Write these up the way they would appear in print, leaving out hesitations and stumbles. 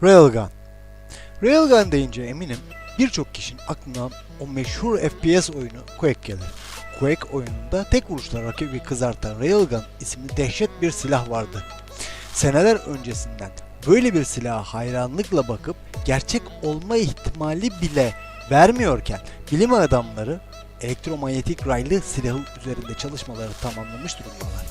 Railgun. Railgun deyince eminim birçok kişinin aklına o meşhur FPS oyunu Quake gelir. Quake oyununda tek vuruşla rakibi kızartan Railgun isimli dehşet bir silah vardı. Seneler öncesinden böyle bir silaha hayranlıkla bakıp gerçek olma ihtimali bile vermiyorken bilim adamları elektromanyetik raylı silahı üzerinde çalışmaları tamamlamış durumdalar.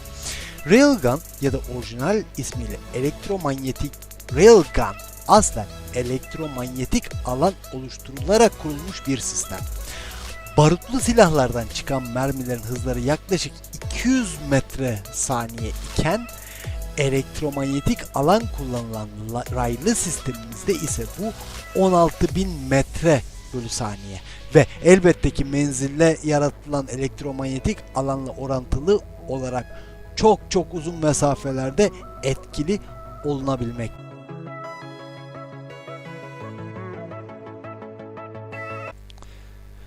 Railgun ya da orijinal ismiyle elektromanyetik Railgun aslen elektromanyetik alan oluşturularak kurulmuş bir sistem. Barutlu silahlardan çıkan mermilerin hızları yaklaşık 200 metre saniye iken elektromanyetik alan kullanılan raylı sistemimizde ise bu 16.000 metre bölü saniye ve elbette ki menzille yaratılan elektromanyetik alanla orantılı olarak çok uzun mesafelerde etkili olunabilmek.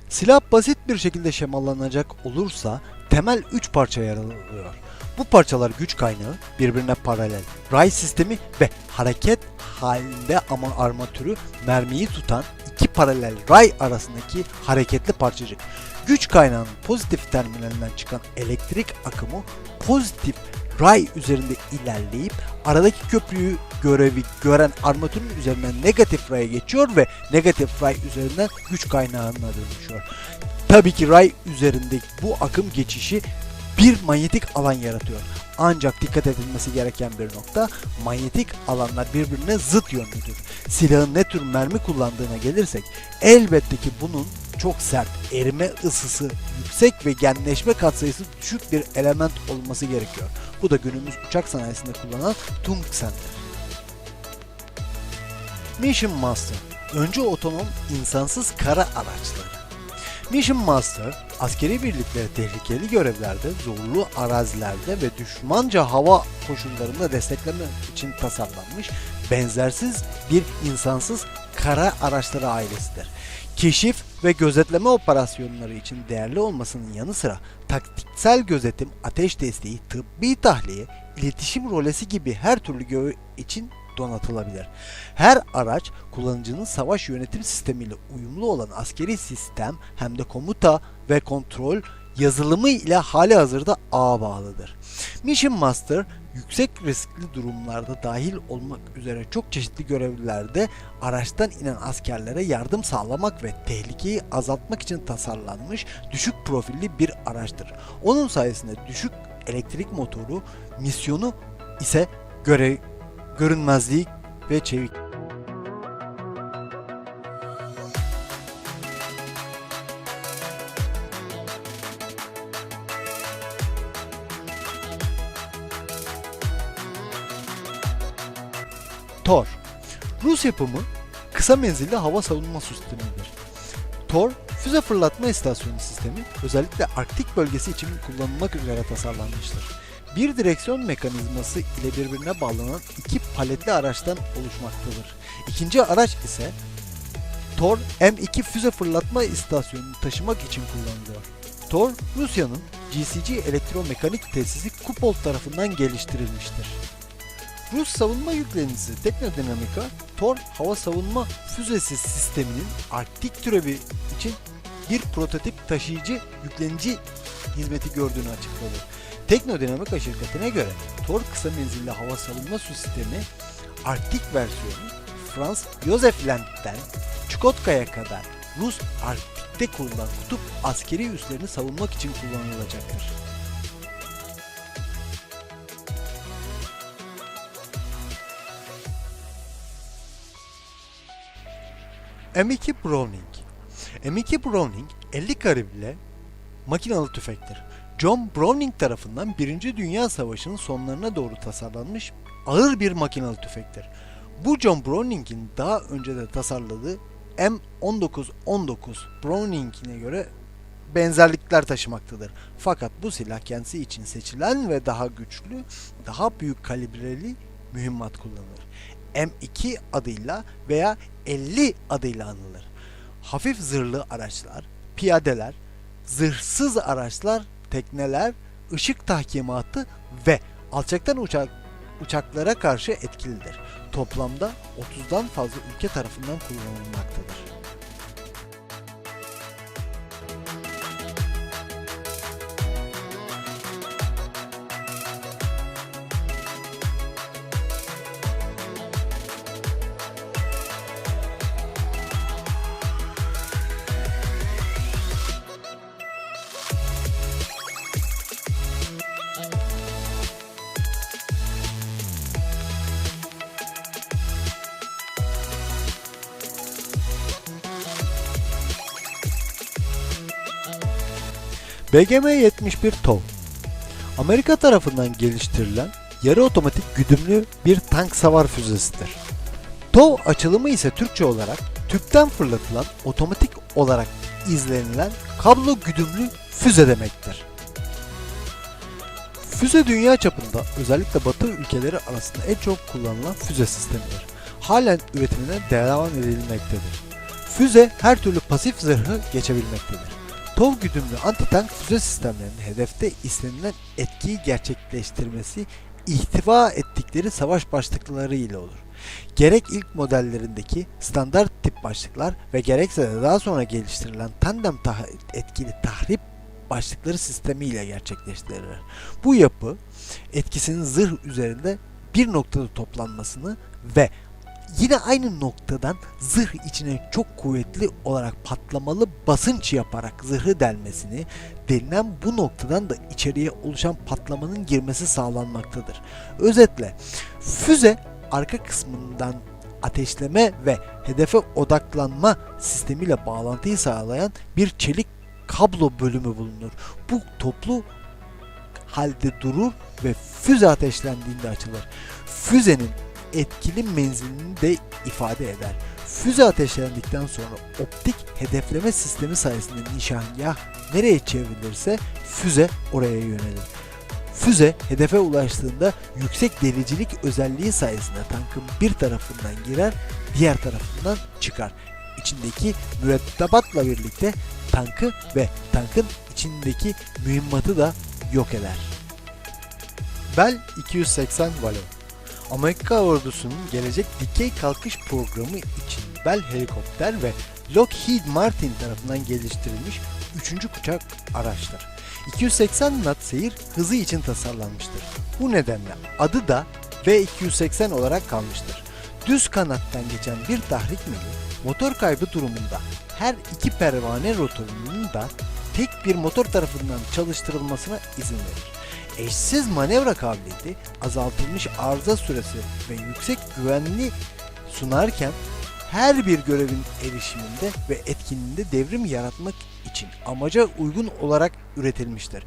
Silah basit bir şekilde şemalanacak olursa temel 3 parça yer alıyor. Bu parçalar güç kaynağı, birbirine paralel ray sistemi ve hareket halinde ama armatürü mermiyi tutan iki paralel ray arasındaki hareketli parçacık. Güç kaynağının pozitif terminalinden çıkan elektrik akımı pozitif ray üzerinde ilerleyip aradaki köprüyü görevi gören armatürün üzerinden negatif raya geçiyor ve negatif ray üzerinden güç kaynağına dönüşüyor. Tabii ki ray üzerindeki bu akım geçişi bir manyetik alan yaratıyor. Ancak dikkat edilmesi gereken bir nokta, manyetik alanlar birbirine zıt yönlüdür. Silahın ne tür mermi kullandığına gelirsek, elbette ki bunun çok sert, erime ısısı yüksek ve genleşme katsayısı düşük bir element olması gerekiyor. Bu da günümüz uçak sanayisinde kullanılan tungstendir. Mission Master, önce otonom insansız kara araçları. Mission Master, askeri birliklere tehlikeli görevlerde, zorlu arazilerde ve düşmanca hava koşullarında desteklemek için tasarlanmış benzersiz bir insansız kara araçları ailesidir. Keşif ve gözetleme operasyonları için değerli olmasının yanı sıra taktiksel gözetim, ateş desteği, tıbbi tahliye, iletişim rolesi gibi her türlü görev için donatılabilir. Her araç kullanıcının savaş yönetim sistemiyle uyumlu olan askeri sistem hem de komuta ve kontrol yazılımı ile halihazırda ağa bağlıdır. Mission Master yüksek riskli durumlarda dahil olmak üzere çok çeşitli görevlerde araçtan inen askerlere yardım sağlamak ve tehlikeyi azaltmak için tasarlanmış düşük profilli bir araçtır. Onun sayesinde düşük elektrik motoru, misyonu ise görünmezlik ve çevik. Tor, Rus yapımı kısa menzilli hava savunma sistemidir. Tor, füze fırlatma istasyonu sistemi özellikle Arktik bölgesi için kullanılmak üzere tasarlanmıştır. Bir direksiyon mekanizması ile birbirine bağlanan iki paletli araçtan oluşmaktadır. İkinci araç ise Tor M2 füze fırlatma istasyonunu taşımak için kullanılıyor. Tor, Rusya'nın GCG elektromekanik tesisi Kupol tarafından geliştirilmiştir. Rus savunma yüklenicisi Teknodinamika, Tor hava savunma füzesi sisteminin Arktik türevi için bir prototip taşıyıcı yüklenici hizmeti gördüğünü açıkladı. Teknodinamika şirketine göre Tor kısa menzilli hava savunma sistemi Arktik versiyonu Franz Josef Land'den Çukotka'ya kadar Rus Arktik'te kurulan kutup askeri üslerini savunmak için kullanılacaktır. M2 Browning M2 Browning 50 kalibre makinalı tüfektir. John Browning tarafından 1. Dünya Savaşı'nın sonlarına doğru tasarlanmış ağır bir makinalı tüfektir. Bu John Browning'in daha önce de tasarladığı M1919 Browning'ine göre benzerlikler taşımaktadır. Fakat bu silah kendisi için seçilen ve daha güçlü, daha büyük kalibreli mühimmat kullanılır. M2 adıyla veya 50 adıyla anılır. Hafif zırhlı araçlar, piyadeler, zırhsız araçlar, tekneler, ışık tahkimatı ve alçaktan uçaklara karşı etkilidir. toplamda 30'dan fazla ülke tarafından kullanılmaktadır. BGM-71 TOW, Amerika tarafından geliştirilen yarı otomatik güdümlü bir tank savar füzesidir. TOW açılımı ise Türkçe olarak tüpten fırlatılan otomatik olarak izlenilen kablo güdümlü füze demektir. Füze dünya çapında özellikle Batı ülkeleri arasında en çok kullanılan füze sistemidir. Halen üretimine devam edilmektedir. Füze her türlü pasif zırhı geçebilmektedir. TOW güdümlü anti-tank füze sistemlerinin hedefte istenilen etkiyi gerçekleştirmesi ihtiva ettikleri savaş başlıkları ile olur. Gerek ilk modellerindeki standart tip başlıklar ve gerekse de daha sonra geliştirilen tandem etkili tahrip başlıkları sistemi ile gerçekleştirilir. Bu yapı etkisinin zırh üzerinde bir noktada toplanmasını ve yine aynı noktadan zırh içine çok kuvvetli olarak patlamalı basınç yaparak zırhı delmesini, delinen bu noktadan da içeriye oluşan patlamanın girmesi sağlanmaktadır. Özetle füze arka kısmından ateşleme ve hedefe odaklanma sistemiyle bağlantıyı sağlayan bir çelik kablo bölümü bulunur. Bu toplu halde durur ve füze ateşlendiğinde açılır. Füzenin etkili menzilini de ifade eder. Füze ateşlendikten sonra optik hedefleme sistemi sayesinde nişangah nereye çevrilirse füze oraya yönelir. Füze hedefe ulaştığında yüksek delicilik özelliği sayesinde tankın bir tarafından girer, diğer tarafından çıkar. İçindeki mürettebatla birlikte tankı ve tankın içindeki mühimmatı da yok eder. Bell 280 Valor, Amerika ordusunun gelecek dikey kalkış programı için Bell helikopter ve Lockheed Martin tarafından geliştirilmiş 3. kuşak araçtır. 280 knot seyir hızı için tasarlanmıştır. Bu nedenle adı da V280 olarak kalmıştır. Düz kanattan geçen bir tahrik mili, motor kaybı durumunda her iki pervane rotorunun da tek bir motor tarafından çalıştırılmasına izin verir. Eşsiz manevra kabiliyeti, azaltılmış arıza süresi ve yüksek güvenli sunarken her bir görevin erişiminde ve etkinliğinde devrim yaratmak için amaca uygun olarak üretilmiştir.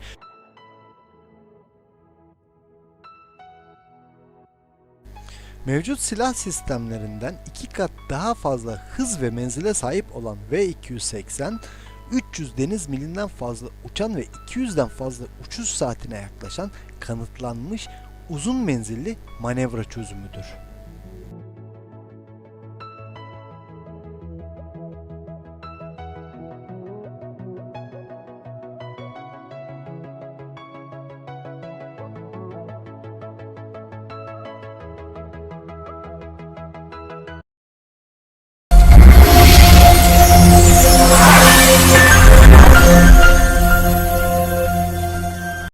Mevcut silah sistemlerinden 2 kat daha fazla hız ve menzile sahip olan V280, 300 deniz milinden fazla uçan ve 200'den fazla uçuş saatine yaklaşan kanıtlanmış uzun menzilli manevra çözümüdür.